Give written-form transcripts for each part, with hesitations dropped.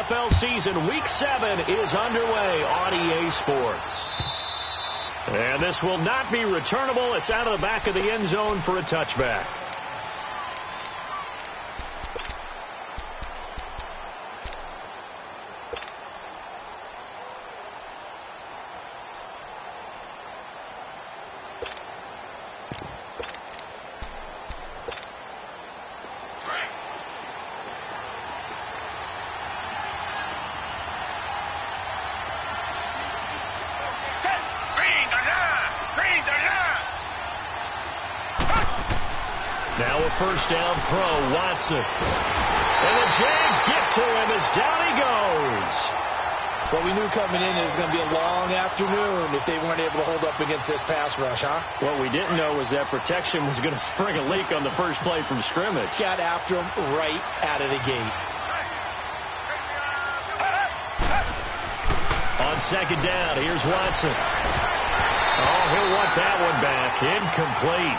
NFL season, Week 7 is underway on EA Sports. And this will not be returnable. It's out of the back of the end zone for a touchback. Now a first down throw, Watson. And the Jags get to him as down he goes. Well, we knew coming in it was going to be a long afternoon if they weren't able to hold up against this pass rush, huh? What we didn't know was that protection was going to spring a leak on the first play from scrimmage. Got after him right out of the gate. On second down, here's Watson. Oh, he'll want that one back. Incomplete.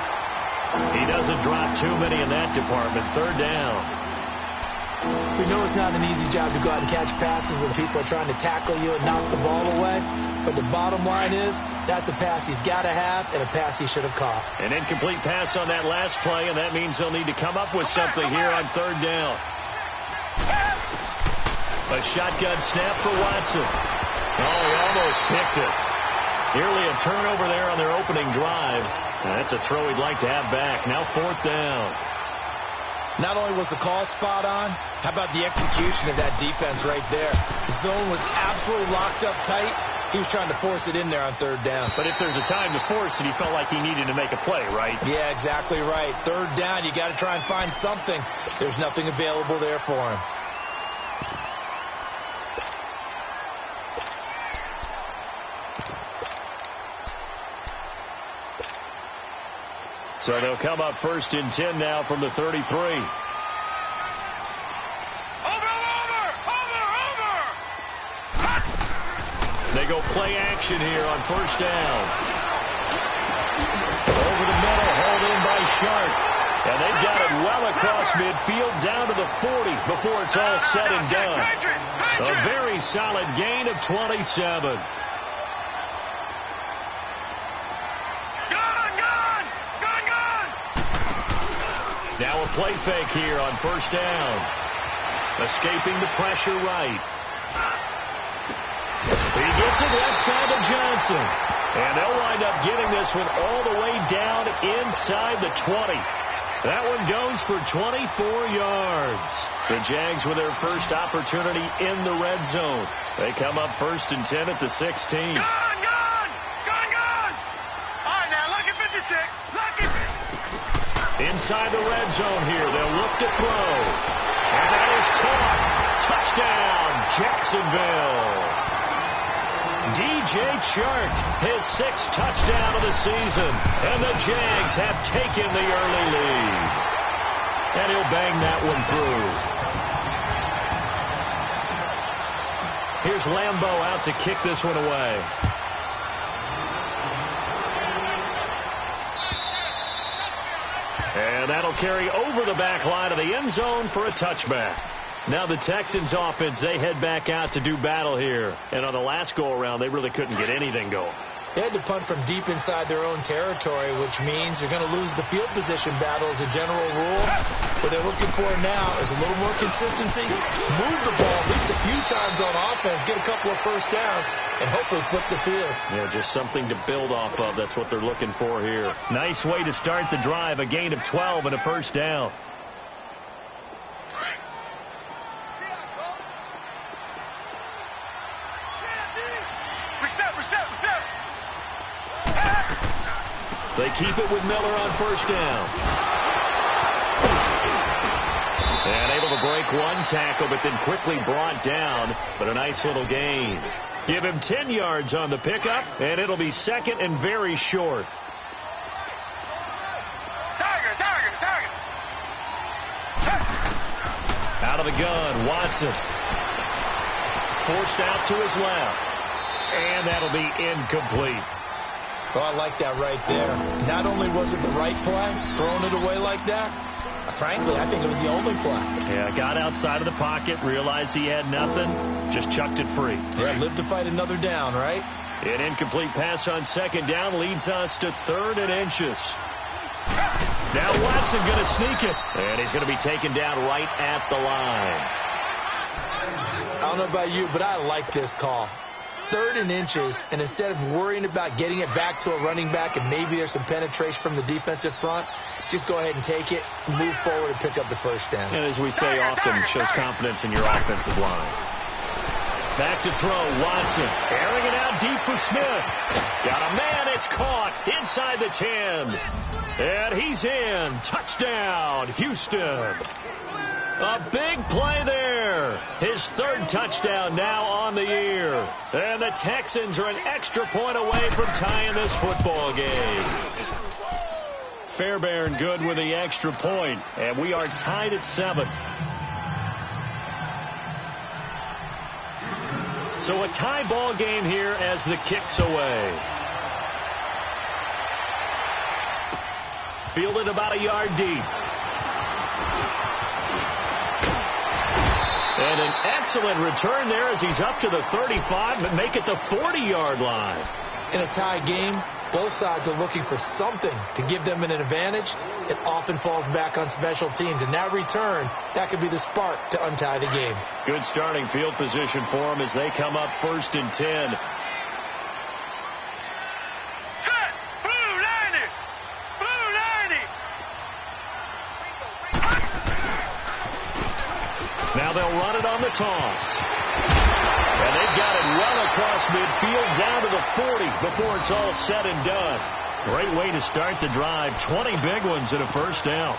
He doesn't drop too many in that department. Third down. We know it's not an easy job to go out and catch passes when people are trying to tackle you and knock the ball away. But the bottom line is that's a pass he's got to have and a pass he should have caught. An incomplete pass on that last play, and that means they'll need to come up with something here on third down. A shotgun snap for Watson. Oh, he almost picked it. Nearly a turnover there on their opening drive. That's a throw he'd like to have back. Now fourth down. Not only was the call spot on, how about the execution of that defense right there? The zone was absolutely locked up tight. He was trying to force it in there on third down. But if there's a time to force it, he felt like he needed to make a play, right? Yeah, exactly right. Third down, you got to try and find something. There's nothing available there for him. So they'll come up first and 10 now from the 33. Over! They go play action here on first down. Over the middle, hauled in by Sharp. And they've got it well across midfield down to the 40 before it's all said and done. A very solid gain of 27. Now a play fake here on first down. Escaping the pressure right. He gets it left side to Johnson. And they'll wind up getting this one all the way down inside the 20. That one goes for 24 yards. The Jags with their first opportunity in the red zone. They come up first and 10 at the 16. Gone! All right, now, lucky 56. Lucky 56. Inside the red zone here, they'll look to throw. And that is caught. Touchdown, Jacksonville. DJ Chark, his 6th touchdown of the season. And the Jags have taken the early lead. And he'll bang that one through. Here's Lambeau out to kick this one away. And that'll carry over the back line of the end zone for a touchback. Now the Texans offense, they head back out to do battle here. And on the last go-around, they really couldn't get anything going. They had to punt from deep inside their own territory, which means they're going to lose the field position battle as a general rule. What they're looking for now is a little more consistency, move the ball at least a few times on offense, get a couple of first downs, and hopefully flip the field. Yeah, just something to build off of. That's what they're looking for here. Nice way to start the drive, a gain of 12 and a first down. They keep it with Miller on first down. And able to break one tackle, but then quickly brought down. But a nice little gain. Give him 10 yards on the pickup, and it'll be second and very short. Target. Out of the gun, Watson. Forced out to his left. And that'll be incomplete. Oh, I like that right there. Not only was it the right play, throwing it away like that, Frankly, I think it was the only play. Yeah, got outside of the pocket, realized he had nothing, just chucked it free. Yeah, live to fight another down, right? An incomplete pass on second down leads us to 3rd and inches. Now Watson going to sneak it, and he's going to be taken down right at the line. I don't know about you, but I like this call. 3rd and inches, and instead of worrying about getting it back to a running back and maybe there's some penetration from the defensive front, just go ahead and take it, move forward, and pick up the first down. And as we say often, shows confidence in your offensive line. Back to throw, Watson, airing it out deep for Smith. Got a man, it's caught inside the 10. And he's in. Touchdown, Houston. A big play there. His 3rd touchdown now on the year. And the Texans are an extra point away from tying this football game. Fairbairn good with the extra point, and we are tied at 7. So a tie ball game here as the kick's away. Fielded about a yard deep. And an excellent return there as he's up to the 35, but make it the 40-yard line. In a tie game, both sides are looking for something to give them an advantage. It often falls back on special teams. And that return, that could be the spark to untie the game. Good starting field position for them as they come up 1st and 10. Set! Blue 90! Blue 90! Now they'll run it on the toss. And they've got it well across midfield down to the 40 before it's all said and done. Great way to start the drive. 20 big ones and a first down.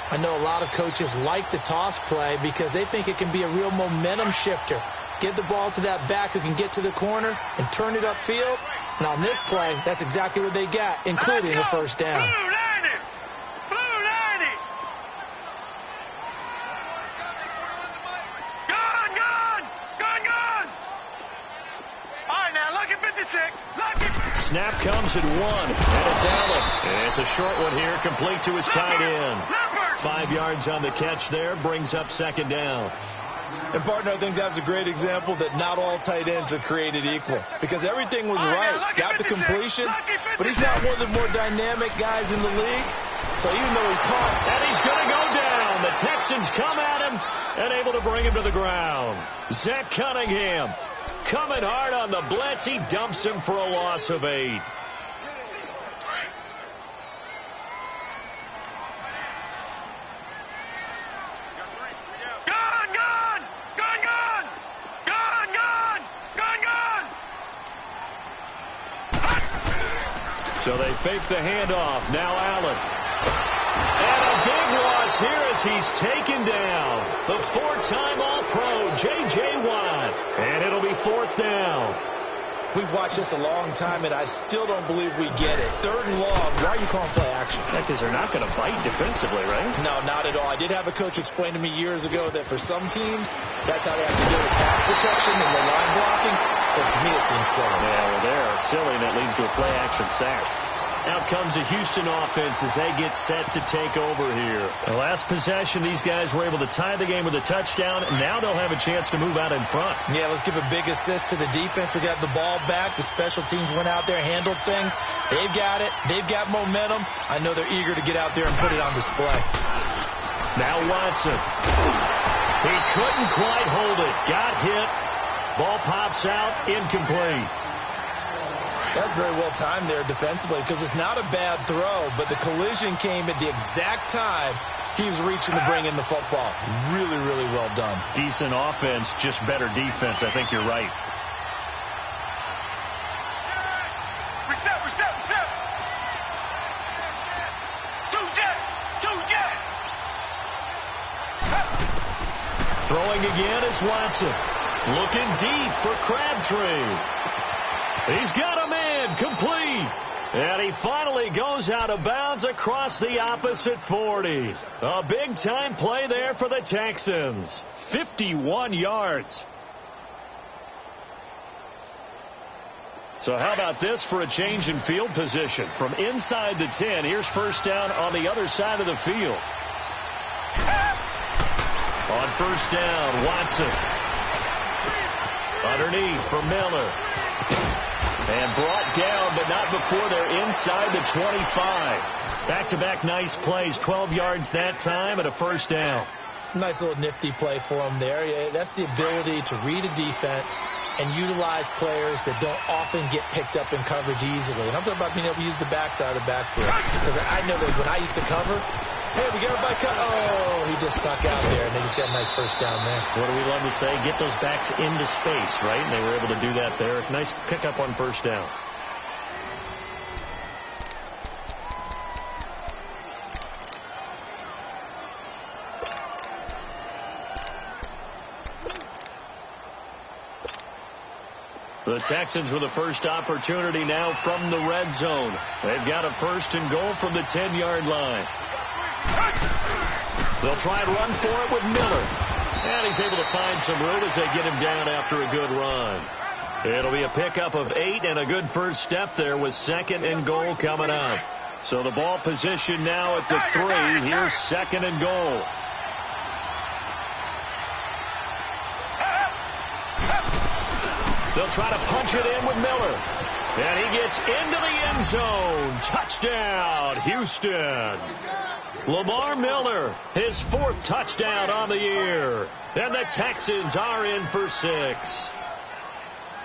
I know a lot of coaches like the toss play because they think it can be a real momentum shifter. Give the ball to that back who can get to the corner and turn it upfield. And on this play, that's exactly what they got, including a first down. Blue 90! Blue 90! Gone! Gone! Gone! Gone! All right, now, lucky 56. Lucky 56. Snap comes at 1, and it's Allen. And it's a short one here, complete to his tight end. 5 yards on the catch there, brings up 2nd down. And, partner, I think that's a great example that not all tight ends are created equal. Because everything was right. Got the completion, but he's not one of the more dynamic guys in the league. So even though he caught... And he's going to go down. The Texans come at him and able to bring him to the ground. Zach Cunningham coming hard on the blitz. He dumps him for a loss of 8. So they fake the handoff. Now Allen. And a big loss here as he's taken down. The 4-time All-Pro, J.J. Watt. And it'll be 4th down. We've watched this a long time, and I still don't believe we get it. 3rd and long. Why are you calling play action? Yeah, because they're not going to fight defensively, right? No, not at all. I did have a coach explain to me years ago that for some teams, that's how they have to do with pass protection and the line blocking. But to me, it seems silly. Yeah, well, they're silly, and that leads to a play-action sack. Out comes the Houston offense as they get set to take over here. The last possession, these guys were able to tie the game with a touchdown, and now they'll have a chance to move out in front. Yeah, let's give a big assist to the defense who got the ball back. The special teams went out there, handled things. They've got it. They've got momentum. I know they're eager to get out there and put it on display. Now Watson. He couldn't quite hold it. Got hit. Ball pops out, incomplete. That's very well timed there defensively because it's not a bad throw, but the collision came at the exact time he was reaching to bring in the football. Really, really well done. Decent offense, just better defense. I think you're right. Reset. Two jet. Throwing again is Watson. Looking deep for Crabtree. He's got a man, complete. And he finally goes out of bounds across the opposite 40. A big-time play there for the Texans. 51 yards. So how about this for a change in field position? From inside the 10, here's first down on the other side of the field. On first down, Watson. Underneath for Miller. And brought down, but not before they're inside the 25. Back-to-back nice plays, 12 yards that time and a first down. Nice little nifty play for him there. Yeah, that's the ability to read a defense and utilize players that don't often get picked up in coverage easily. And I'm talking about being able to use the backside of the backfield. Because I know that when I used to cover, hey, we got a back cut. Oh, he just snuck out there, and they just got a nice first down there. What do we love to say? Get those backs into space, right? And they were able to do that there. Nice pickup on first down. The Texans with the first opportunity now from the red zone. They've got a first and goal from the 10-yard line. They'll try and run for it with Miller. And he's able to find some room as they get him down after a good run. It'll be a pickup of 8 and a good first step there with second and goal coming up. So the ball position now at the 3. Here's second and goal. They'll try to punch it in with Miller. And he gets into the end zone. Touchdown, Houston. Lamar Miller, his 4th touchdown on the year. And the Texans are in for 6.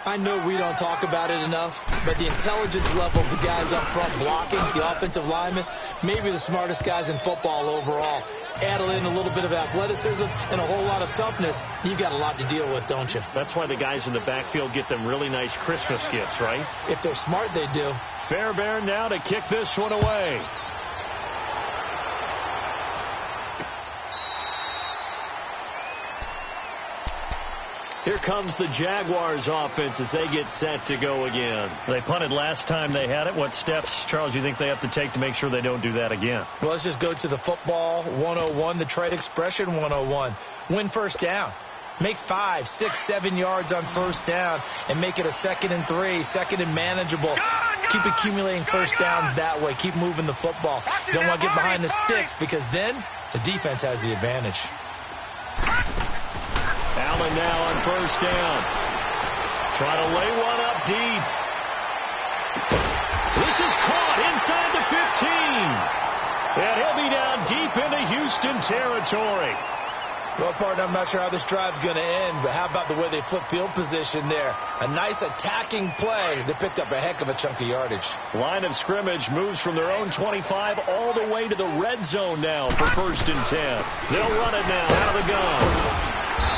I know we don't talk about it enough, but the intelligence level of the guys up front blocking, the offensive linemen, maybe the smartest guys in football overall. Add in a little bit of athleticism and a whole lot of toughness, you've got a lot to deal with, don't you? That's why the guys in the backfield get them really nice Christmas gifts, right? If they're smart, they do. Fairbairn now to kick this one away. Here comes the Jaguars offense as they get set to go again. They punted last time they had it. What steps, Charles, do you think they have to take to make sure they don't do that again? Well, let's just go to the football 101, the trade expression 101. Win first down. Make 5, 6, 7 yards on first down and make it a 2nd and 3, second and manageable. Keep accumulating first downs that way. Keep moving the football. You don't want to get behind the sticks because then the defense has the advantage. Allen now on first down. Trying to lay one up deep. This is caught inside the 15. And he'll be down deep into Houston territory. Well, partner, I'm not sure how this drive's going to end, but how about the way they flip field position there? A nice attacking play. They picked up a heck of a chunk of yardage. Line of scrimmage moves from their own 25 all the way to the red zone now for first and 10. They'll run it now out of the gun.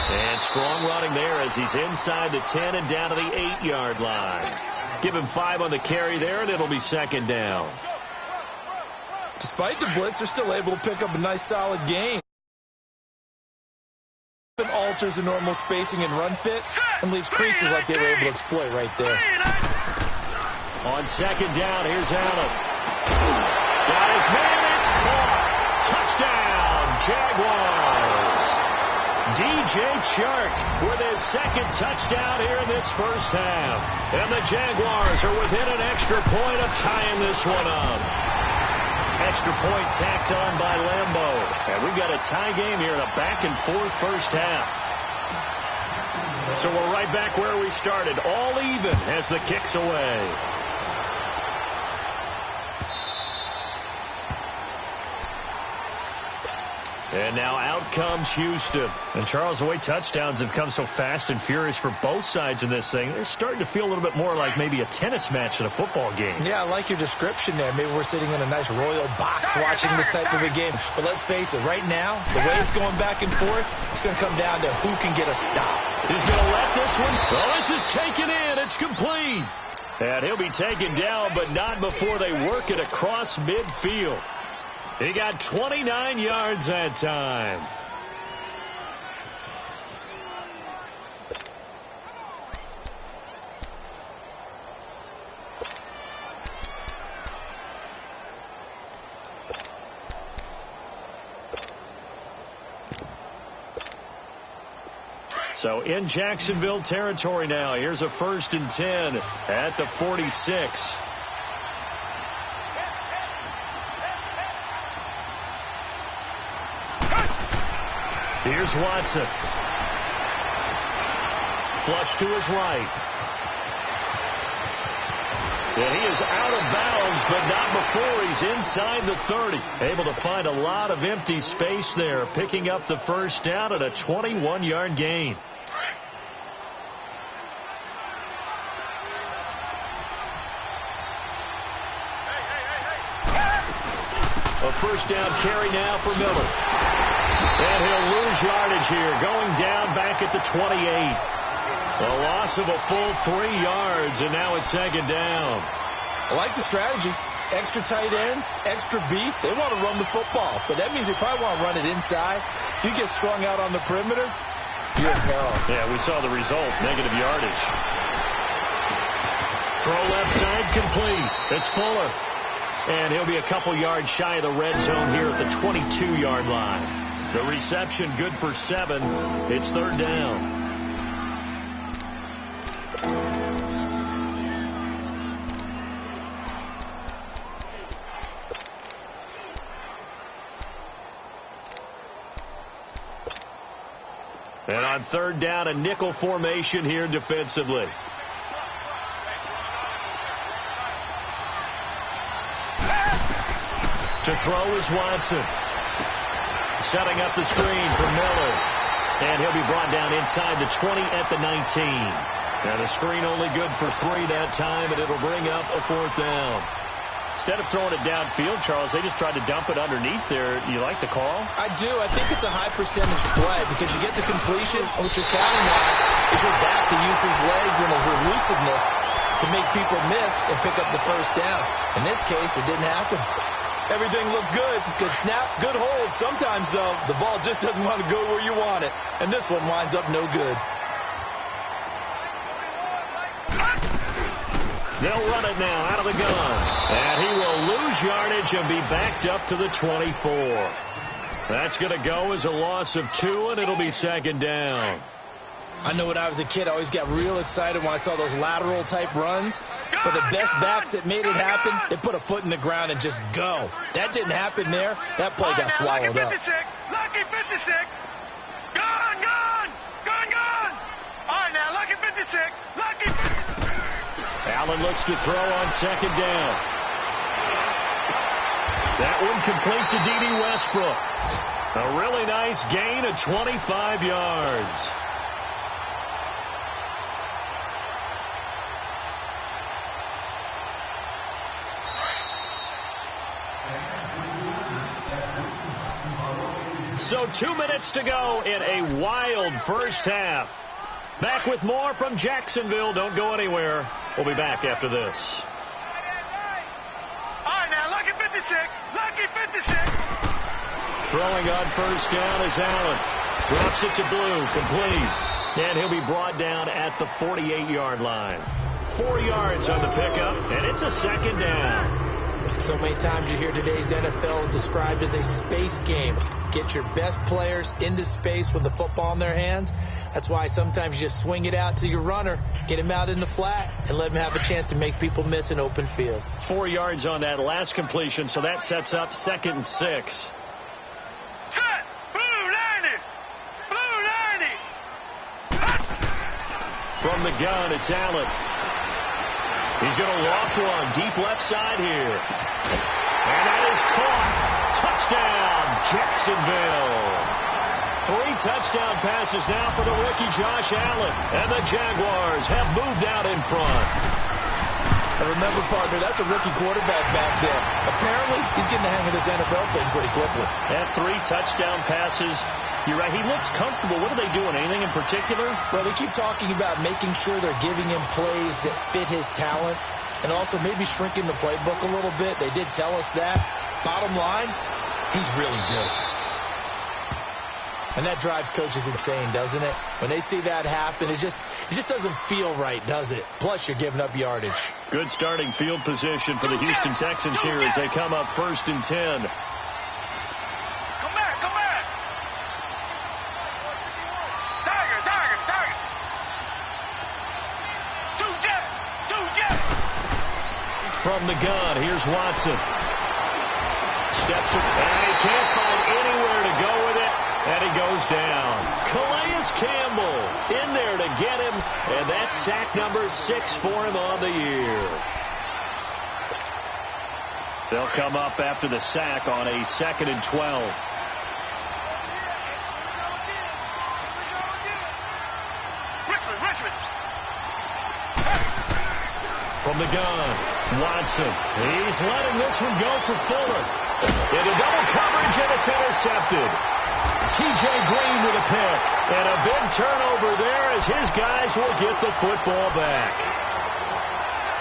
And strong running there as he's inside the 10 and down to the 8-yard line. Give him 5 on the carry there, and it'll be second down. Despite the blitz, they're still able to pick up a nice solid gain. It alters the normal spacing and run fits and leaves creases like they were able to exploit right there. On second down, here's Allen. Got his man, it's caught. Touchdown, Jaguars. DJ Chark with his second touchdown here in this first half. And the Jaguars are within an extra point of tying this one up. Extra point tacked on by Lambeau. And we've got a tie game here in a back-and-forth first half. So we're right back where we started. All even as the kick's away. And now out comes Houston. And Charles, the way touchdowns have come so fast and furious for both sides in this thing, it's starting to feel a little bit more like maybe a tennis match in a football game. Yeah, I like your description there. Maybe we're sitting in a nice royal box watching this type of a game. But let's face it, right now, the way it's going back and forth, it's going to come down to who can get a stop. He's going to let this one. Oh, this is taken in. It's complete. And he'll be taken down, but not before they work it across midfield. He got 29 yards that time. So in Jacksonville territory now. Here's a first and 10 at the 46. Here's is Watson. Flush to his right. And he is out of bounds, but not before he's inside the 30. Able to find a lot of empty space there, picking up the first down at a 21-yard gain. A first down carry now for Miller. And he'll lose yardage here, going down back at the 28. A loss of a full 3 yards, and now it's second down. I like the strategy. Extra tight ends, extra beef. They want to run the football, but that means they probably want to run it inside. If you get strung out on the perimeter, you're in peril. Yeah, we saw the result, negative yardage. Throw left side complete. It's Fuller. And he'll be a couple yards shy of the red zone here at the 22-yard line. The reception good for 7. It's third down. And on third down, a nickel formation here defensively. To throw is Watson. Setting up the screen for Miller. And he'll be brought down inside the 20 at the 19. And the screen only good for 3 that time, and it'll bring up a fourth down. Instead of throwing it downfield, Charles, they just tried to dump it underneath there. You like the call? I do. I think it's a high percentage play because you get the completion. What you're counting on is your back to use his legs and his elusiveness to make people miss and pick up the first down. In this case, it didn't happen. Everything looked good. Good snap, good hold. Sometimes, though, the ball just doesn't want to go where you want it. And this one winds up no good. They'll run it now out of the gun. And he will lose yardage and be backed up to the 24. That's going to go as a loss of 2, and it'll be second down. I know when I was a kid, I always got real excited when I saw those lateral-type runs. But the best backs that made it happen, they put a foot in the ground and just go. That didn't happen there. That play got swallowed up. Lucky 56. Gone, gone. Gone, gone. All right, now, lucky 56. Lucky 56. Allen looks to throw on second down. That one complete to D.D. Westbrook. A really nice gain of 25 yards. So 2 minutes to go in a wild first half. Back with more from Jacksonville. Don't go anywhere. We'll be back after this. All right, now, lucky 56. Lucky 56. Throwing on first down is Allen. Drops it to Blue. Complete. And he'll be brought down at the 48-yard line. 4 yards on the pickup, and it's a second down. So many times you hear today's NFL described as a space game. Get your best players into space with the football in their hands. That's why sometimes you just swing it out to your runner, get him out in the flat, and let him have a chance to make people miss an open field. 4 yards on that last completion, so that sets up 2nd and 6. Set. Blue 90. Blue 90. From the gun, it's Allen. He's going to loft one deep left side here. And that is caught. Touchdown, Jacksonville. 3 touchdown passes now for the rookie Josh Allen. And the Jaguars have moved out in front. And remember, partner, that's a rookie quarterback back there. Apparently, he's getting the hang of this NFL thing pretty quickly. At 3 touchdown passes. You're right. He looks comfortable. What are they doing? Anything in particular? Well, they keep talking about making sure they're giving him plays that fit his talents and also maybe shrinking the playbook a little bit. They did tell us that. Bottom line, he's really good. And that drives coaches insane, doesn't it? When they see that happen, it just doesn't feel right, does it? Plus, you're giving up yardage. Good starting field position for the Houston Texans here as they come up 1st and 10. From the gun, here's Watson. Steps it, and he can't find anywhere to go with it, and he goes down. Campbell in there to get him, and that's sack number 6 for him on the year. They'll come up after the sack on a 2nd and 12. From the gun, Watson. He's letting this one go for Fuller. Into double coverage, and it's intercepted. T.J. Green with a pick. And a big turnover there as his guys will get the football back.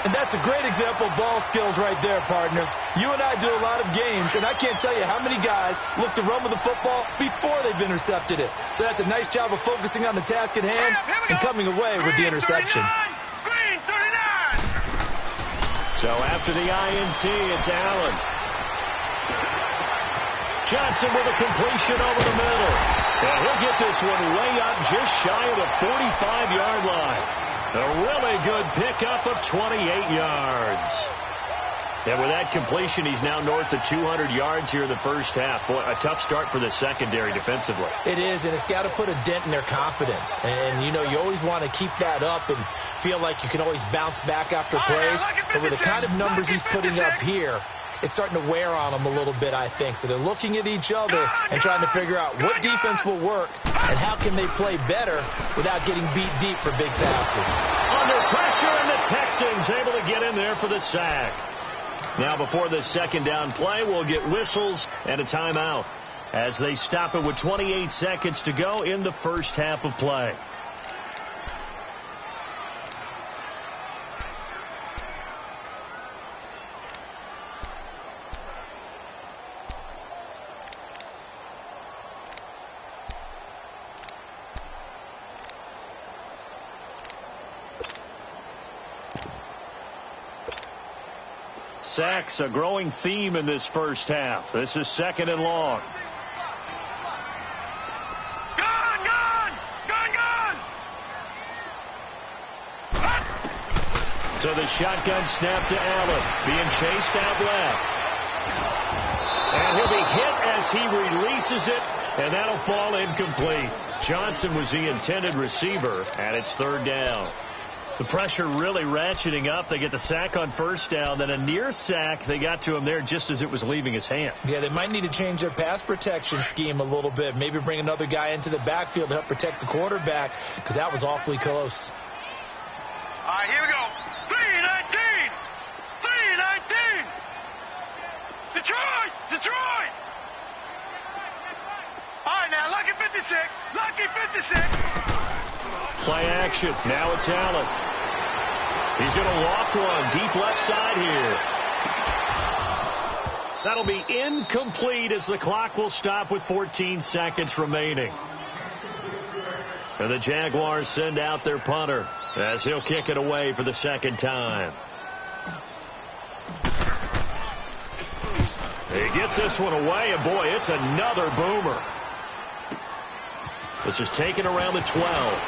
And that's a great example of ball skills right there, partner. You and I do a lot of games, and I can't tell you how many guys look to run with the football before they've intercepted it. So that's a nice job of focusing on the task at hand and coming away with the interception. Green, 39. So after the INT, it's Allen. Johnson with a completion over the middle. And he'll get this one way up just shy of the 45-yard line. A really good pickup of 28 yards. And with that completion, he's now north of 200 yards here in the first half. Boy, a tough start for the secondary defensively. It is, and it's got to put a dent in their confidence. And, you know, you always want to keep that up and feel like you can always bounce back after plays. But with the kind of numbers he's putting up here, it's starting to wear on them a little bit, I think. So they're looking at each other and trying to figure out what defense will work and how can they play better without getting beat deep for big passes. Under pressure, and the Texans able to get in there for the sack. Now before the second down play, we'll get whistles and a timeout as they stop it with 28 seconds to go in the first half of play. Sacks, a growing theme in this first half. This is 2nd and long. Gun, gun! Gun, gun! So the shotgun snap to Allen, being chased out left. And he'll be hit as he releases it, and that'll fall incomplete. Johnson was the intended receiver, and it's 3rd down. The pressure really ratcheting up. They get the sack on first down, then a near sack. They got to him there just as it was leaving his hand. Yeah, they might need to change their pass protection scheme a little bit. Maybe bring another guy into the backfield to help protect the quarterback, because that was awfully close. All right, here we go. 3-19! 3-19! Detroit! Detroit! All right, now, lucky 56. Lucky 56. Play action. Now it's Allen. He's going to loft one deep left side here. That'll be incomplete as the clock will stop with 14 seconds remaining. And the Jaguars send out their punter as he'll kick it away for the second time. He gets this one away, and boy, it's another boomer. This is taken around the 12.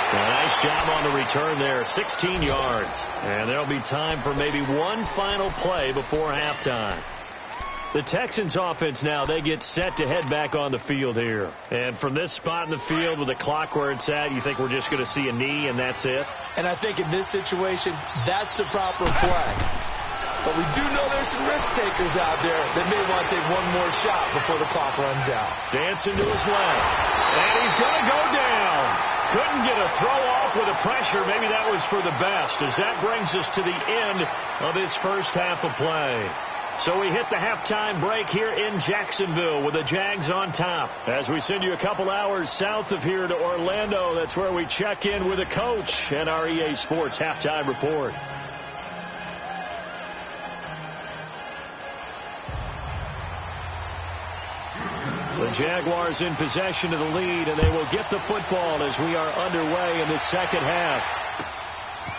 A nice job on the return there, 16 yards. And there'll be time for maybe one final play before halftime. The Texans offense now, they get set to head back on the field here. And from this spot in the field with the clock where it's at, you think we're just going to see a knee and that's it? And I think in this situation, that's the proper play. But we do know there's some risk takers out there that may want to take one more shot before the clock runs out. Dancing to his left. And he's going to go down. Couldn't get a throw off with the pressure. Maybe that was for the best, as that brings us to the end of this first half of play. So we hit the halftime break here in Jacksonville with the Jags on top. As we send you a couple hours south of here to Orlando, that's where we check in with the coach and our EA Sports halftime report. The Jaguars in possession of the lead, and they will get the football as we are underway in the second half.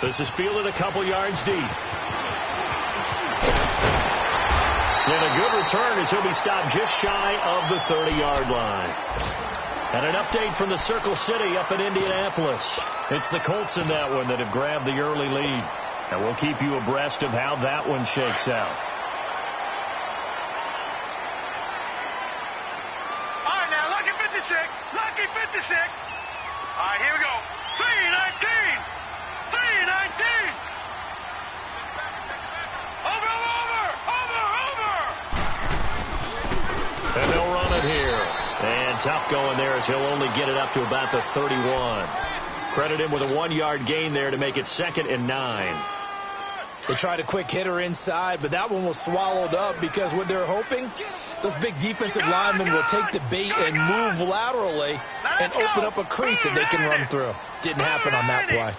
This is fielded a couple yards deep. And a good return as he'll be stopped just shy of the 30-yard line. And an update from the Circle City up in Indianapolis. It's the Colts in that one that have grabbed the early lead. And we'll keep you abreast of how that one shakes out. All right, here we go. 319. 319. Over. And they'll run it here. And tough going there as he'll only get it up to about the 31. Credit him with a 1-yard gain there to make it 2nd and 9. They tried a quick hitter inside, but that one was swallowed up because what they're hoping, those big defensive linemen will take the bait and move laterally and open up a crease that they can run through. Didn't happen on that play.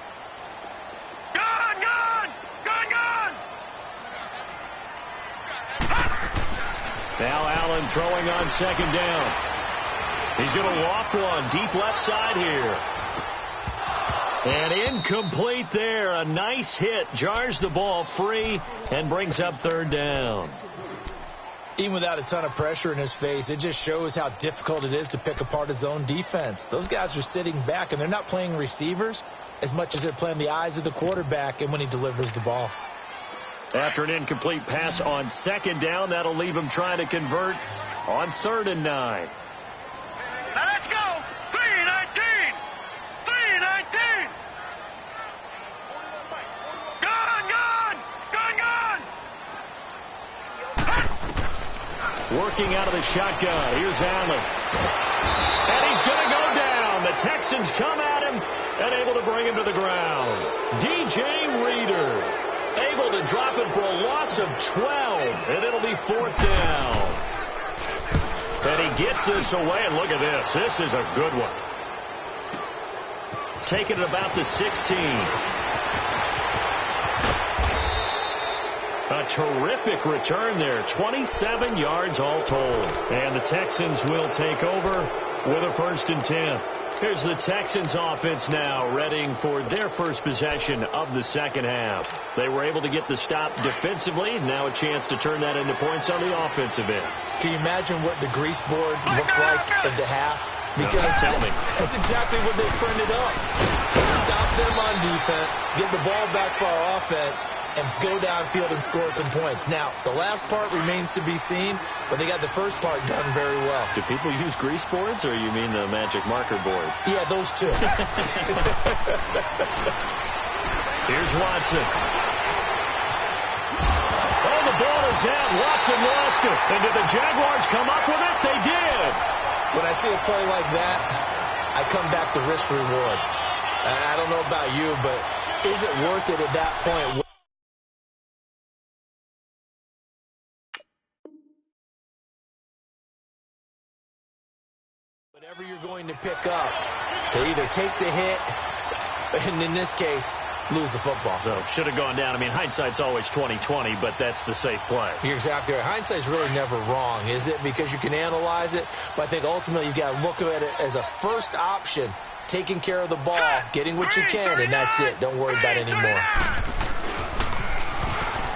Now Allen throwing on 2nd down. He's going to loft one deep left side here. And incomplete there. A nice hit. Jars the ball free and brings up 3rd down. Even without a ton of pressure in his face, it just shows how difficult it is to pick apart his own defense. Those guys are sitting back, and they're not playing receivers as much as they're playing the eyes of the quarterback and when he delivers the ball. After an incomplete pass on 2nd down, that'll leave him trying to convert on 3rd and 9. Now let's go. 319. 319. Gun. Working out of the shotgun. Here's Allen. And he's going to go down. The Texans come at him and able to bring him to the ground. DJ Reader able to drop it for a loss of 12, and it'll be 4th down. And he gets this away, and look at this. This is a good one. Taking it about the 16. A terrific return there. 27 yards all told. And the Texans will take over with a 1st and 10. Here's the Texans offense now, readying for their first possession of the 2nd half. They were able to get the stop defensively. Now a chance to turn that into points on the offensive end. Can you imagine what the grease board looks like at the half? Because tell me. That's exactly what they printed up. Stop them on defense, get the ball back for our offense, and go downfield and score some points. Now, the last part remains to be seen, but they got the first part done very well. Do people use grease boards, or you mean the magic marker boards? Yeah, those two. Here's Watson. Oh, the ball is out. Watson lost it. And did the Jaguars come up with it? They did. When I see a play like that, I come back to risk reward. I don't know about you, but is it worth it at that point? Whatever you're going to pick up, to either take the hit, and in this case, lose the football. So should have gone down. I mean, hindsight's always 20/20, but that's the safe play. You're exactly right. Hindsight's really never wrong, is it? Because you can analyze it, but I think ultimately you got to look at it as a first option, taking care of the ball, getting what you can, and that's it. Don't worry about it anymore.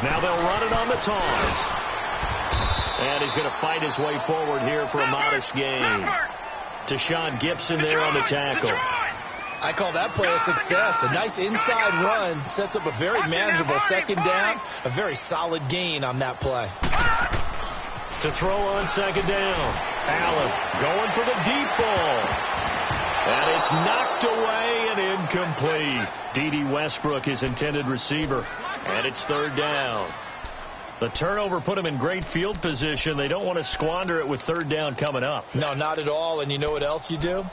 Now they'll run it on the toss. And he's going to fight his way forward here for a modest gain. Deshaun Gibson there on the tackle. I call that play a success. A nice inside run sets up a very manageable 2nd down. A very solid gain on that play. To throw on 2nd down. Allen going for the deep ball. And it's knocked away and incomplete. D.D. Westbrook, his intended receiver. And it's 3rd down. The turnover put them in great field position. They don't want to squander it with 3rd down coming up. No, not at all. And you know what else you do?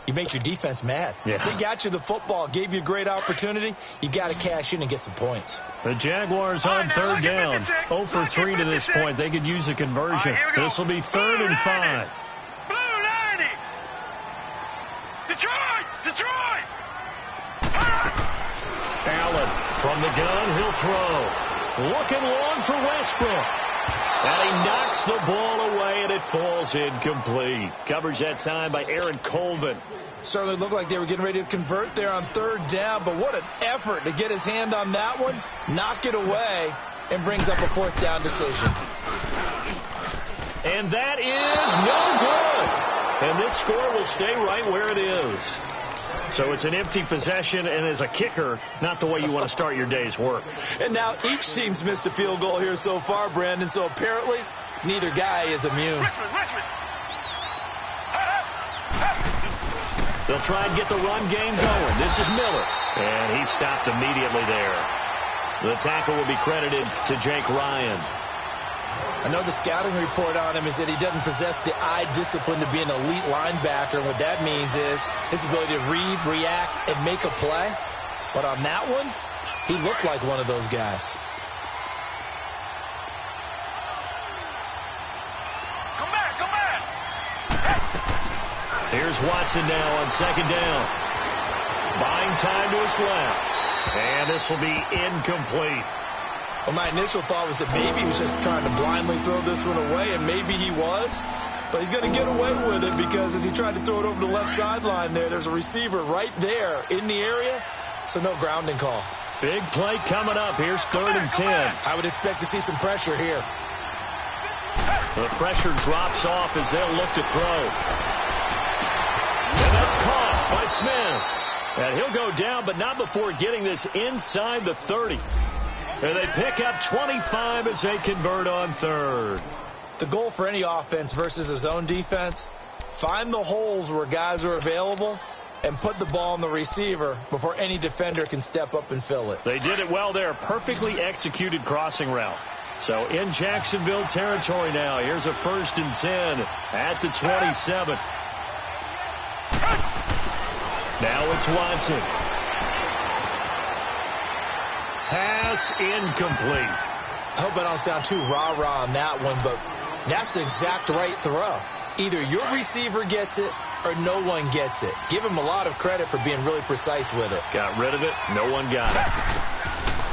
You make your defense mad. Yeah. They got you the football, gave you a great opportunity. You got to cash in and get some points. The Jaguars on 3rd down. 0 for 3 to this point. They could use a conversion. This will be 3rd and 5. Blue 90. Detroit. Allen from the gun. He'll throw. Looking long for Westbrook. And he knocks the ball away, and it falls incomplete. Covers that time by Aaron Colvin. Certainly looked like they were getting ready to convert there on 3rd down, but what an effort to get his hand on that one, knock it away, and brings up a 4th down decision. And that is no good. And this score will stay right where it is. So it's an empty possession, and as a kicker, not the way you want to start your day's work. And now each team's missed a field goal here so far, Brandon, so apparently neither guy is immune. Richmond. They'll try and get the run game going. This is Miller. And he stopped immediately there. The tackle will be credited to Jake Ryan. I know the scouting report on him is that he doesn't possess the eye discipline to be an elite linebacker. And what that means is his ability to read, react, and make a play. But on that one, he looked like one of those guys. Come back. Here's Watson now on second down. Buying time to his left. And this will be incomplete. Well, my initial thought was that maybe he was just trying to blindly throw this one away, and maybe he was. But he's going to get away with it because as he tried to throw it over the left sideline there's a receiver right there in the area, so no grounding call. Big play coming up. Here's 3rd and 10. I would expect to see some pressure here. The pressure drops off as they'll look to throw. And that's caught by Smith. And he'll go down, but not before getting this inside the 30. And they pick up 25 as they convert on 3rd. The goal for any offense versus a zone defense, find the holes where guys are available and put the ball on the receiver before any defender can step up and fill it. They did it well there. Perfectly executed crossing route. So in Jacksonville territory now. Here's a 1st and 10 at the 27. Now it's Watson. Pass incomplete. I hope I don't sound too rah-rah on that one, but that's the exact right throw. Either your receiver gets it or no one gets it. Give him a lot of credit for being really precise with it. Got rid of it. No one got it.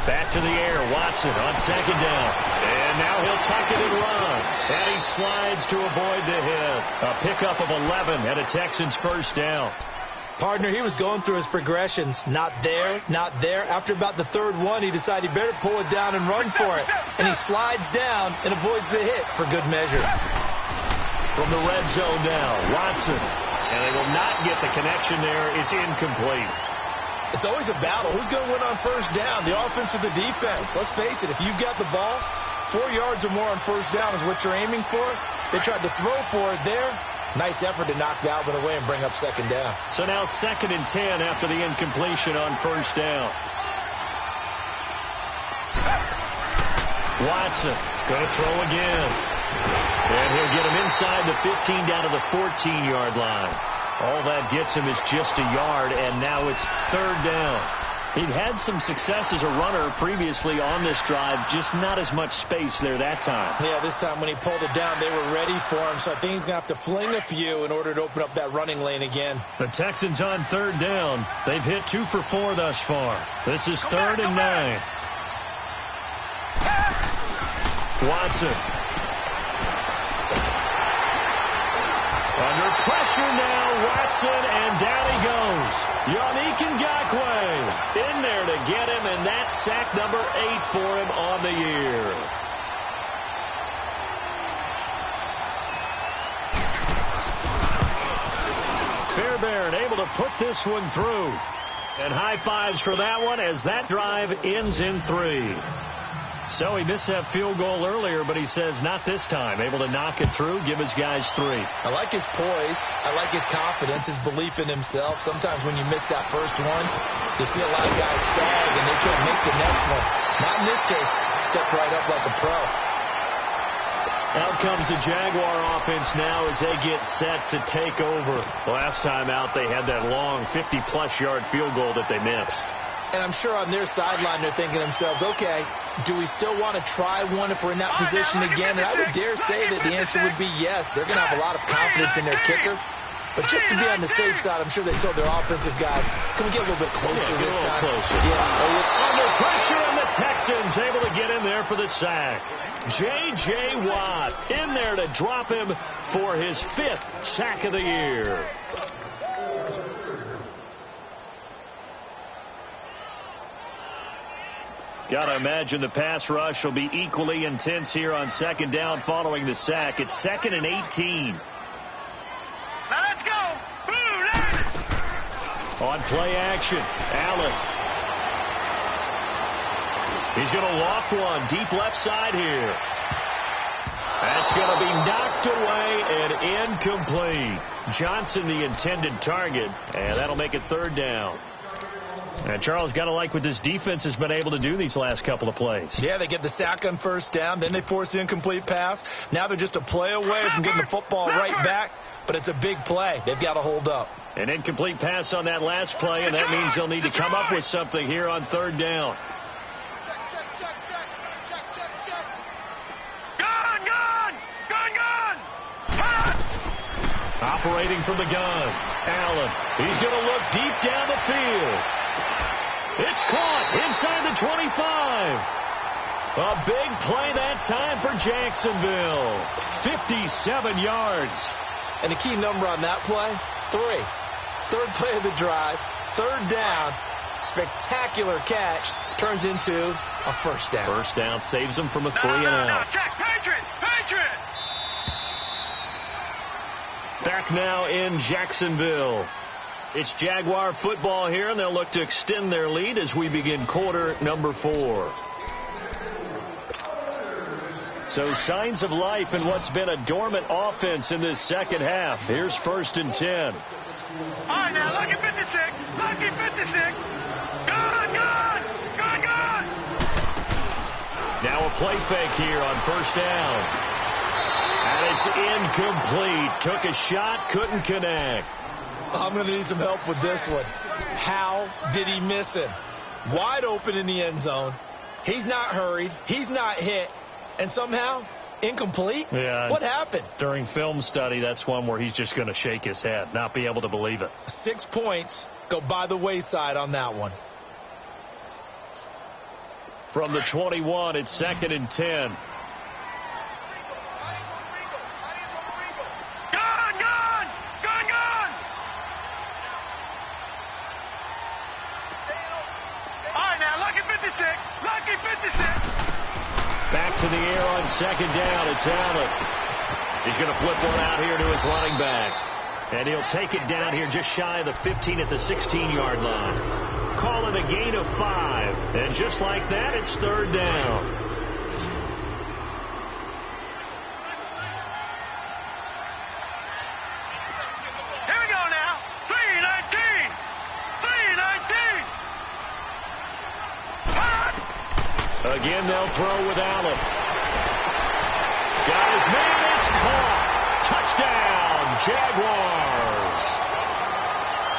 Back to the air. Watson on second down. And now he'll tuck it and run. And he slides to avoid the hit. A pickup of 11 and a Texans first down. Partner, he was going through his progressions. Not there, not there. After about the 3rd one, he decided he better pull it down and run for it. And he slides down and avoids the hit for good measure. From the red zone now, Watson. And they will not get the connection there. It's incomplete. It's always a battle. Who's going to win on 1st down, the offense or the defense? Let's face it, if you've got the ball, 4 yards or more on 1st down is what you're aiming for. They tried to throw for it there. Nice effort to knock that one away and bring up 2nd down. So now 2nd and 10 after the incompletion on 1st down. Watson going to throw again. And he'll get him inside the 15 down to the 14-yard line. All that gets him is just a yard, and now it's 3rd down. He'd had some success as a runner previously on this drive, just not as much space there that time. Yeah, this time when he pulled it down, they were ready for him, so I think he's going to have to fling a few in order to open up that running lane again. The Texans on 3rd down. They've hit 2 for 4 thus far. This is 3rd and 9. Watson. Under pressure now, Watson, and down he goes. Yannick Ngakoue in there to get him, and that's sack number 8 for him on the year. Fairbairn able to put this one through. And high fives for that one as that drive ends in 3. So he missed that field goal earlier, but he says not this time. Able to knock it through, give his guys 3. I like his poise. I like his confidence, his belief in himself. Sometimes when you miss that first one, you see a lot of guys sag and they can't make the next one. Not in this case. Stepped right up like a pro. Out comes the Jaguar offense now as they get set to take over. Last time out, they had that long 50-plus yard field goal that they missed. And I'm sure on their sideline they're thinking to themselves, okay, do we still want to try one if we're in that position again? And I would dare say that the answer would be yes. They're going to have a lot of confidence in their kicker. But just to be on the safe side, I'm sure they told their offensive guys, can we get a little bit closer this time? Yeah. Under pressure, and the Texans able to get in there for the sack. J.J. Watt in there to drop him for his 5th sack of the year. Got to imagine the pass rush will be equally intense here on 2nd down following the sack. It's 2nd and 18. Now let's go. On play action, Allen. He's going to loft one deep left side here. That's going to be knocked away and incomplete. Johnson, the intended target, and that'll make it 3rd down. And Charles, got to like what this defense has been able to do these last couple of plays. Yeah, they get the sack on 1st down, then they force the incomplete pass. Now they're just a play away from getting the football right back, but it's a big play. They've got to hold up. An incomplete pass on that last play, and that means they'll need to come up with something here on 3rd down. Operating from the gun, Allen. He's going to look deep down the field. It's caught inside the 25. A big play that time for Jacksonville. 57 yards. And the key number on that play, 3. 3rd play of the drive, 3rd down. Spectacular catch turns into a 1st down. 1st down saves them from a 3-and-out. Jack, Patriot! Back now in Jacksonville. It's Jaguar football here, and they'll look to extend their lead as we begin quarter number 4. So signs of life in what's been a dormant offense in this second half. Here's 1st and 10. All right, now, lucky 56. Lucky 56. Gun! Now a play fake here on 1st down. And it's incomplete. Took a shot, couldn't connect. I'm going to need some help with this one. How did he miss him? Wide open in the end zone. He's not hurried. He's not hit. And somehow, incomplete? Yeah. What happened? During film study, that's one where he's just going to shake his head, not be able to believe it. 6 points go by the wayside on that one. From the 21, it's 2nd and 10. Lucky 56. Back to the air on 2nd down. It's Allen. He's going to flip one out here to his running back. And he'll take it down here just shy of the 15 at the 16-yard line. Call it a gain of 5. And just like that, it's 3rd down. Here we go now. 3:19. 3:19. Again, they'll throw with Allen. Got his man. It's caught. Touchdown, Jaguars.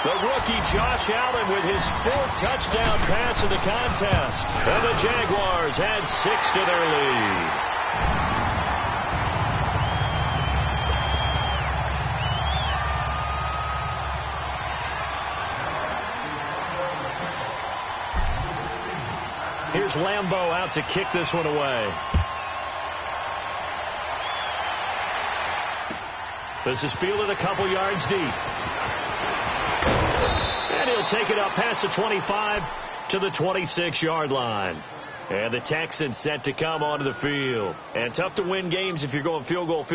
The rookie Josh Allen with his 4th touchdown pass of the contest. And the Jaguars add 6 to their lead. Here's Lambeau out to kick this one away. This is fielded a couple yards deep. And he'll take it up past the 25 to the 26-yard line. And the Texans set to come onto the field. And tough to win games if you're going field goal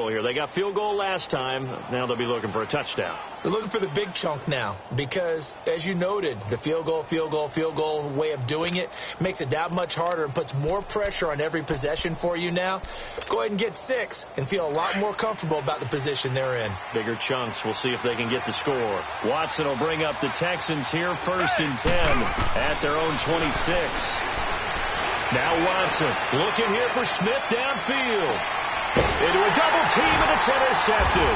here. They got field goal last time. Now they'll be looking for a touchdown. They're looking for the big chunk now because, as you noted, the field goal way of doing it makes it that much harder and puts more pressure on every possession for you now. Go ahead and get 6 and feel a lot more comfortable about the position they're in. Bigger chunks. We'll see if they can get the score. Watson will bring up the Texans here 1st and 10 at their own 26. Now Watson looking here for Smith downfield. Into a double team, and it's intercepted.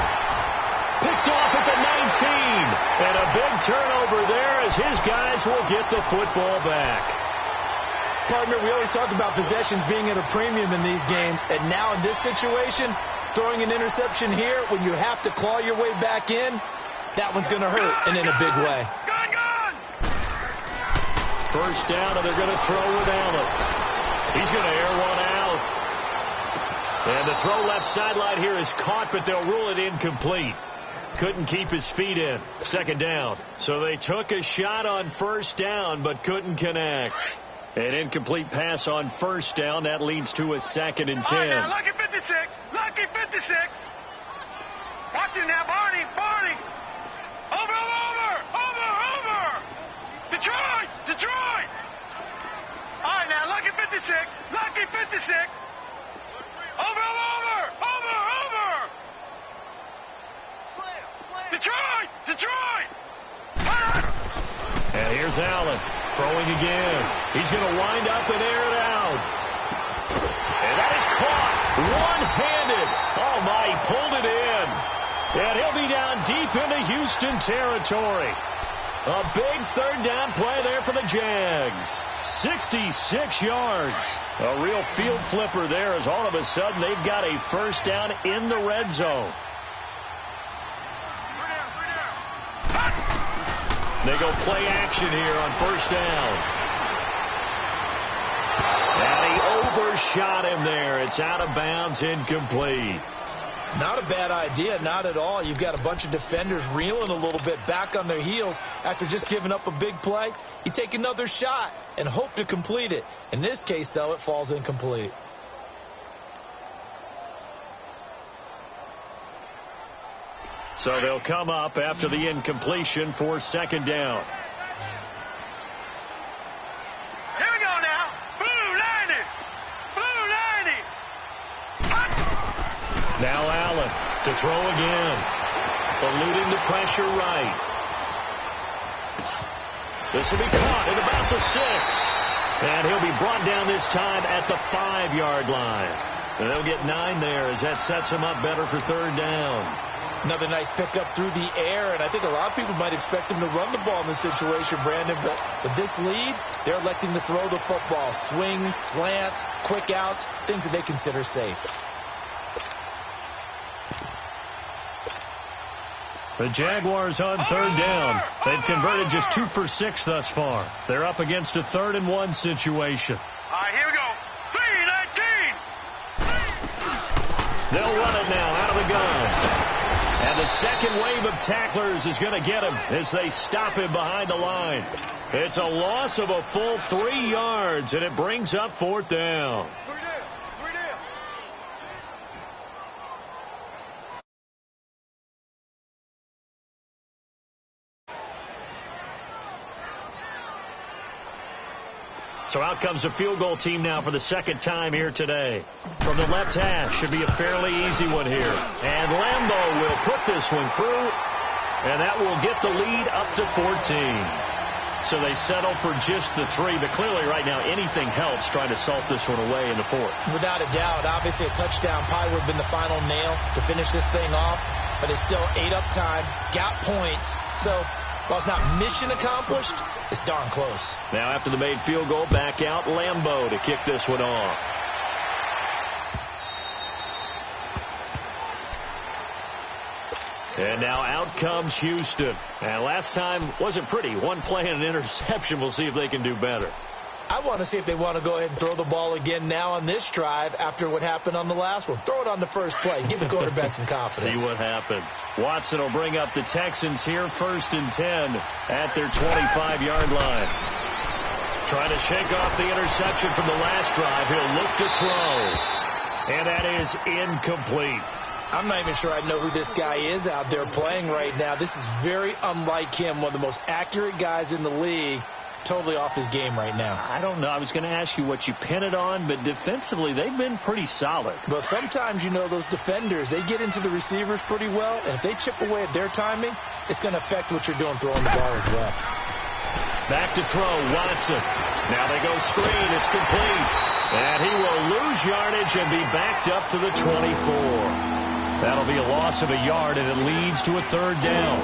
Picked off at the 19. And a big turnover there as his guys will get the football back. Partner, we always talk about possessions being at a premium in these games. And now in this situation, throwing an interception here when you have to claw your way back in, that one's going to hurt and in a big way. First down, and they're going to throw with Allen. He's going to air one out. And the throw left sideline here is caught, but they'll rule it incomplete. Couldn't keep his feet in. 2nd down. So they took a shot on 1st down, but couldn't connect. An incomplete pass on 1st down. That leads to a 2nd and 10. Right now, lucky 56. Lucky 56. Watch it now, Barney. Over. Detroit. All right, now, lucky 56. Lucky 56. Over. And here's Allen throwing again. He's going to wind up and air it out. And that is caught one-handed. Oh, my, he pulled it in. And he'll be down deep into Houston territory. A big third down play there for the Jags. 66 yards. A real field flipper there as all of a sudden they've got a first down in the red zone. They go play action here on first down. And he overshot him there. It's out of bounds, incomplete. It's not a bad idea, not at all. You've got a bunch of defenders reeling a little bit back on their heels after just giving up a big play. You take another shot and hope to complete it. In this case, though, it falls incomplete. So they'll come up after the incompletion for second down. Here we go now. Blue line it. Blue line it. Now Allen to throw again. Eluding the pressure right. This will be caught at about the 6. And he'll be brought down this time at the 5-yard line. And they'll get 9 there as that sets him up better for third down. Another nice pickup through the air, and I think a lot of people might expect him to run the ball in this situation, Brandon, but with this lead, they're electing to throw the football. Swings, slants, quick outs, things that they consider safe. The Jaguars on third down. They've converted just 2 for 6 thus far. They're up against a 3rd-and-1 situation. All right, here we go. 3-19. They'll run it now out of the gun. And the second wave of tacklers is going to get him as they stop him behind the line. It's a loss of a full 3 yards, and it brings up 4th down. So out comes the field goal team now for the second time here today. From the left hash, should be a fairly easy one here. And Lambeau will put this one through, and that will get the lead up to 14. So they settle for just the 3, but clearly right now anything helps trying to salt this one away in the 4th. Without a doubt, obviously a touchdown probably would have been the final nail to finish this thing off, but it's still 8 up time, got points, so while it's not mission accomplished, it's darn close. Now after the made field goal, back out Lambeau to kick this one off. And now out comes Houston. And last time wasn't pretty. One play and an interception. We'll see if they can do better. I want to see if they want to go ahead and throw the ball again now on this drive after what happened on the last one. Throw it on the first play. Give the quarterback some confidence. See what happens. Watson will bring up the Texans here 1st and 10 at their 25-yard line. Trying to shake off the interception from the last drive. He'll look to throw. And that is incomplete. I'm not even sure I know who this guy is out there playing right now. This is very unlike him, one of the most accurate guys in the league. Totally off his game right now. I don't know. I was going to ask you what you pin it on, but defensively, they've been pretty solid. Well, sometimes, you know, those defenders, they get into the receivers pretty well, and if they chip away at their timing, it's going to affect what you're doing throwing the ball as well. Back to throw, Watson. Now they go screen. It's complete. And he will lose yardage and be backed up to the 24. That'll be a loss of a yard, and it leads to a 3rd down.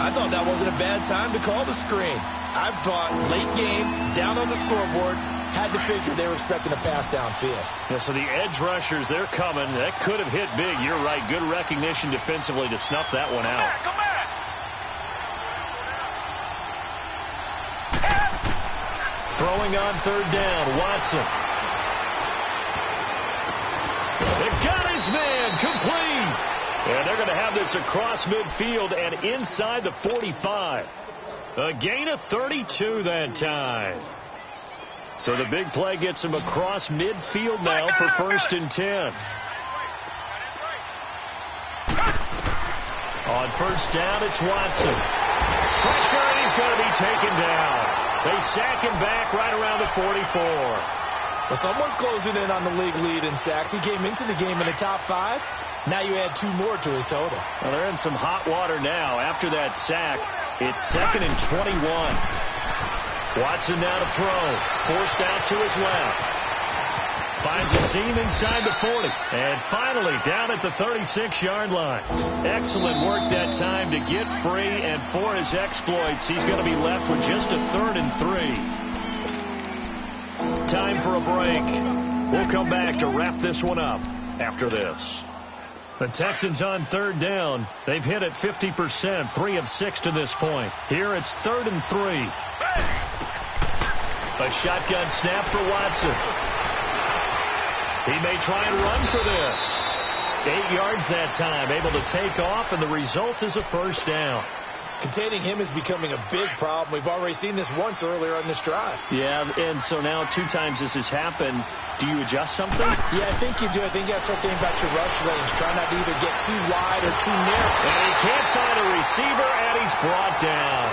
I thought that wasn't a bad time to call the screen. I thought late game, down on the scoreboard, had to figure they were expecting a pass downfield. Yeah, so the edge rushers, they're coming. That could have hit big. You're right. Good recognition defensively to snuff that one out. Come back. Throwing on 3rd down, Watson. They've got his man, complete. And they're going to have this across midfield and inside the 45. A gain of 32 that time. So the big play gets him across midfield now for 1st and 10. On 1st down, it's Watson. Pressure, and he's going to be taken down. They sack him back right around the 44. Well, someone's closing in on the league lead in sacks. He came into the game in the top 5. Now you add 2 more to his total. Well, they're in some hot water now. After that sack, it's 2nd and 21. Watson now to throw. Forced out to his left. Finds a seam inside the 40. And finally down at the 36-yard line. Excellent work that time to get free, and for his exploits, he's going to be left with just a 3rd and 3. Time for a break. We'll come back to wrap this one up after this. The Texans on 3rd down. They've hit it 50%, 3 of 6 to this point. Here it's 3rd and 3. A shotgun snap for Watson. He may try and run for this. 8 yards that time, able to take off, and the result is a 1st down. Containing him is becoming a big problem. We've already seen this once earlier on this drive. Yeah, and so now 2 times this has happened. Do you adjust something? Yeah, I think you do. I think you got to start thinking about your rush lanes. Try not to either get too wide or too narrow. And he can't find a receiver, and he's brought down.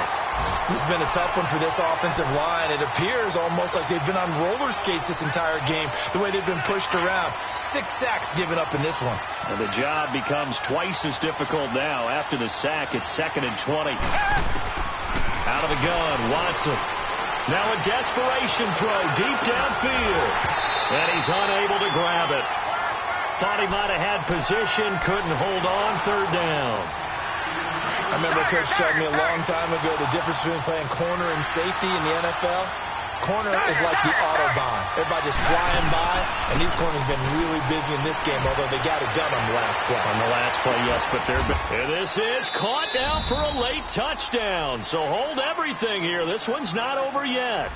This has been a tough one for this offensive line. It appears almost like they've been on roller skates this entire game, the way they've been pushed around. 6 sacks given up in this one. And the job becomes twice as difficult now. After the sack, it's 2nd and 20. Out of the gun, Watson. Now a desperation throw deep downfield. And he's unable to grab it. Thought he might have had position, couldn't hold on. 3rd down. I remember a coach telling me a long time ago the difference between playing corner and safety in the NFL. Corner is like the Autobahn. Everybody just flying by, and these corners have been really busy in this game, although they got it done on the last play. On the last play, yes, but and this is caught now for a late touchdown. So hold everything here. This one's not over yet.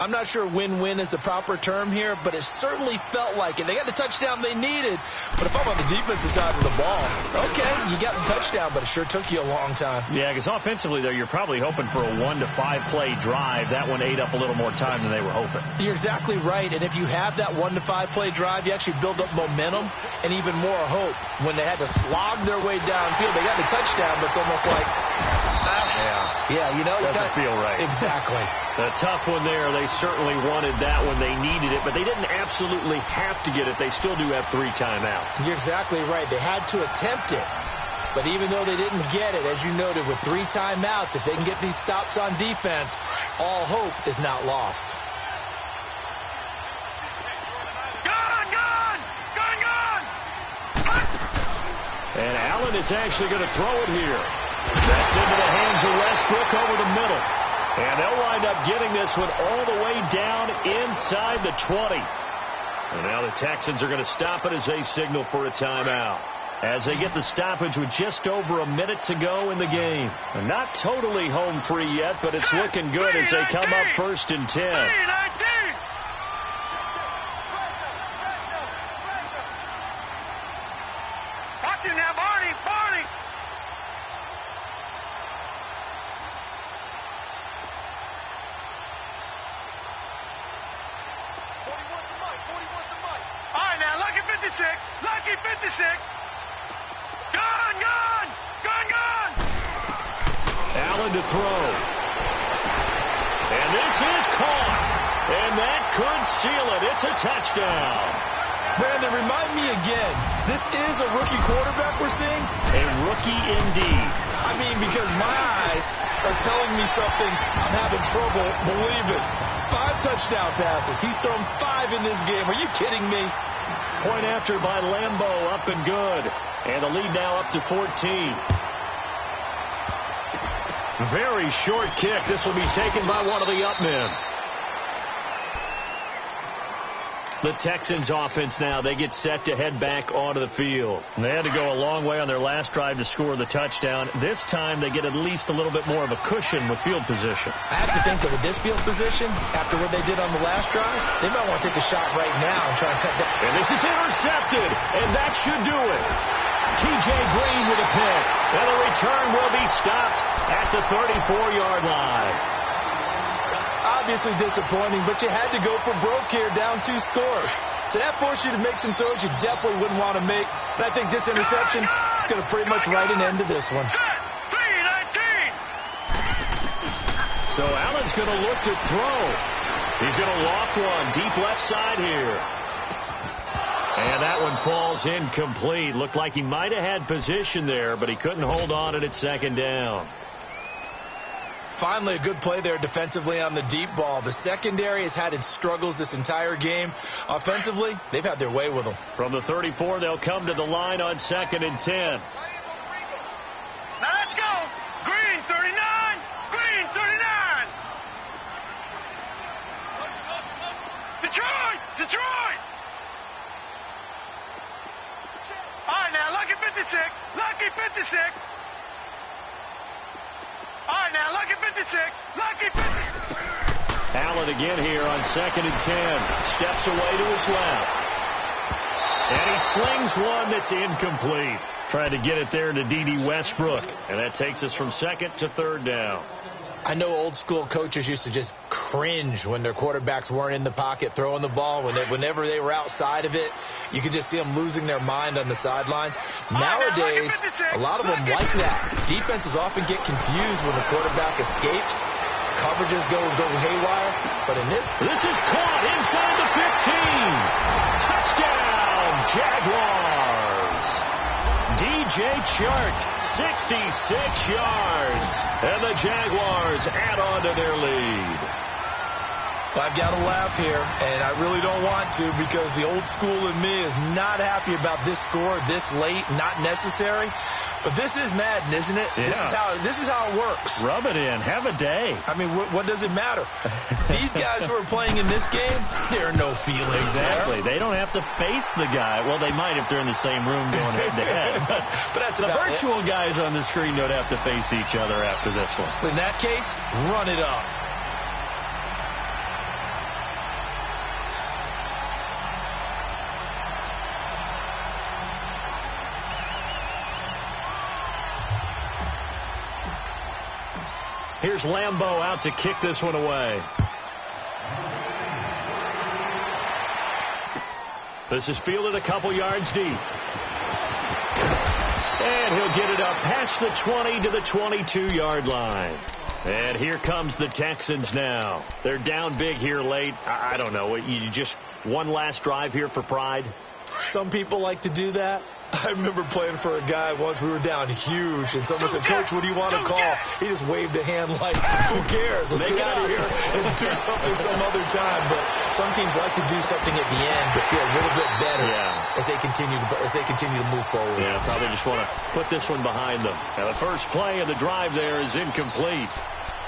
I'm not sure win-win is the proper term here, but it certainly felt like it. They got the touchdown they needed, but if I'm on the defensive side of the ball, okay, you got the touchdown, but it sure took you a long time. Yeah, because offensively, though, you're probably hoping for a 1 to 5 play drive. That one ate up a little more time than they were hoping. You're exactly right, and if you have that 1 to 5 play drive, you actually build up momentum and even more hope. When they had to slog their way downfield, they got the touchdown, but it's almost like, yeah, you know, doesn't feel right. Exactly. The tough one there. They certainly wanted that when they needed it, but they didn't absolutely have to get it. They still do have 3 timeouts. You're exactly right. They had to attempt it, but even though they didn't get it, as you noted, with 3 timeouts, if they can get these stops on defense, all hope is not lost. And Allen is actually going to throw it here. That's into the hands of Westbrook over the middle. And they'll wind up getting this one all the way down inside the 20. And now the Texans are going to stop it as they signal for a timeout. As they get the stoppage with just over a minute to go in the game. They're not totally home free yet, but it's looking good as they come up 1st and 10. Lucky 56. Gun. Allen to throw. And this is caught. And that could seal it. It's a touchdown. Brandon, remind me again, this is a rookie quarterback we're seeing? A rookie indeed. I mean, because my eyes are telling me something I'm having trouble believing. 5 touchdown passes. He's thrown 5 in this game. Are you kidding me? Point after by Lambeau, up and good. And the lead now up to 14. Very short kick. This will be taken by one of the up men. The Texans offense now, they get set to head back onto the field. They had to go a long way on their last drive to score the touchdown. This time they get at least a little bit more of a cushion with field position. I have to think that with this field position, after what they did on the last drive, they might want to take a shot right now and try and cut that. And this is intercepted, and that should do it. T.J. Green with a pick, and the return will be stopped at the 34-yard line. Obviously disappointing, but you had to go for broke here, down 2 scores. So that forced you to make some throws you definitely wouldn't want to make. And I think this interception is going to pretty much write an end to this one. So Allen's going to look to throw. He's going to loft one deep left side here. And that one falls incomplete. Looked like he might have had position there, but he couldn't hold on it at 2nd down. Finally, a good play there defensively on the deep ball. The secondary has had its struggles this entire game. Offensively, they've had their way with them. From the 34, they'll come to the line on 2nd and 10. Now let's go. Green 39. Green 39. Detroit. Detroit. All right, now, Lucky 56. Lucky 56. All right, now, Lucky 56. Lucky 56. Allen again here on 2nd and 10. Steps away to his left. And he slings one that's incomplete. Trying to get it there to D.D. Westbrook. And that takes us from 2nd to 3rd down. I know old school coaches used to just cringe when their quarterbacks weren't in the pocket throwing the ball. Whenever they were outside of it, you could just see them losing their mind on the sidelines. Nowadays, a lot of them like that. Defenses often get confused when the quarterback escapes. Coverages go haywire. But in this is caught inside the 15. Touchdown, Jaguars. DJ Chark, 66 yards. And the Jaguars add on to their lead. I've got to laugh here, and I really don't want to because the old school in me is not happy about this score this late, not necessary. But this is Madden, isn't it? Yeah. This is how it works. Rub it in. Have a day. I mean, what does it matter? These guys who are playing in this game, there are no feelings Exactly. there. They don't have to face the guy. Well, they might if they're in the same room going head-to-head. But that's the about virtual guys on the screen don't have to face each other after this one. In that case, run it up. Here's Lambeau out to kick this one away. This is fielded a couple yards deep. And he'll get it up past the 20 to the 22-yard line. And here comes the Texans now. They're down big here late. I don't know. You just one last drive here for pride? Some people like to do that. I remember playing for a guy once. We were down huge, and someone said, "Coach, what do you want to call?" He just waved a hand like, "Who cares? Let's get out of here and do something some other time." But some teams like to do something at the end to feel a little bit better as they continue to move forward. Yeah, probably just want to put this one behind them. Now, the first play of the drive there is incomplete.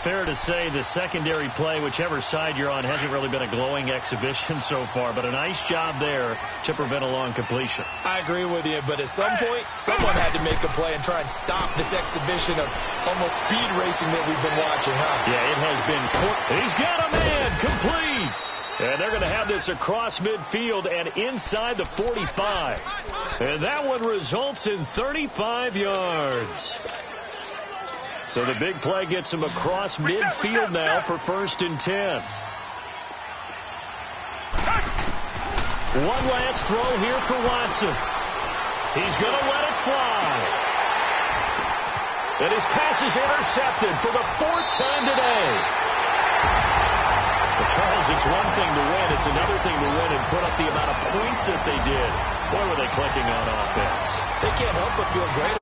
Fair to say the secondary play, whichever side you're on, hasn't really been a glowing exhibition so far, but a nice job there to prevent a long completion. I agree with you, but at some point, someone had to make a play and try and stop this exhibition of almost speed racing that we've been watching, huh? Yeah, it has been. He's got a man, complete. And they're going to have this across midfield and inside the 45. And that one results in 35 yards. So the big play gets him across midfield now for 1st and 10. One last throw here for Watson. He's going to let it fly. And his pass is intercepted for the 4th time today. But Charles, it's one thing to win. It's another thing to win and put up the amount of points that they did. Boy, were they clicking on offense. They can't help but feel great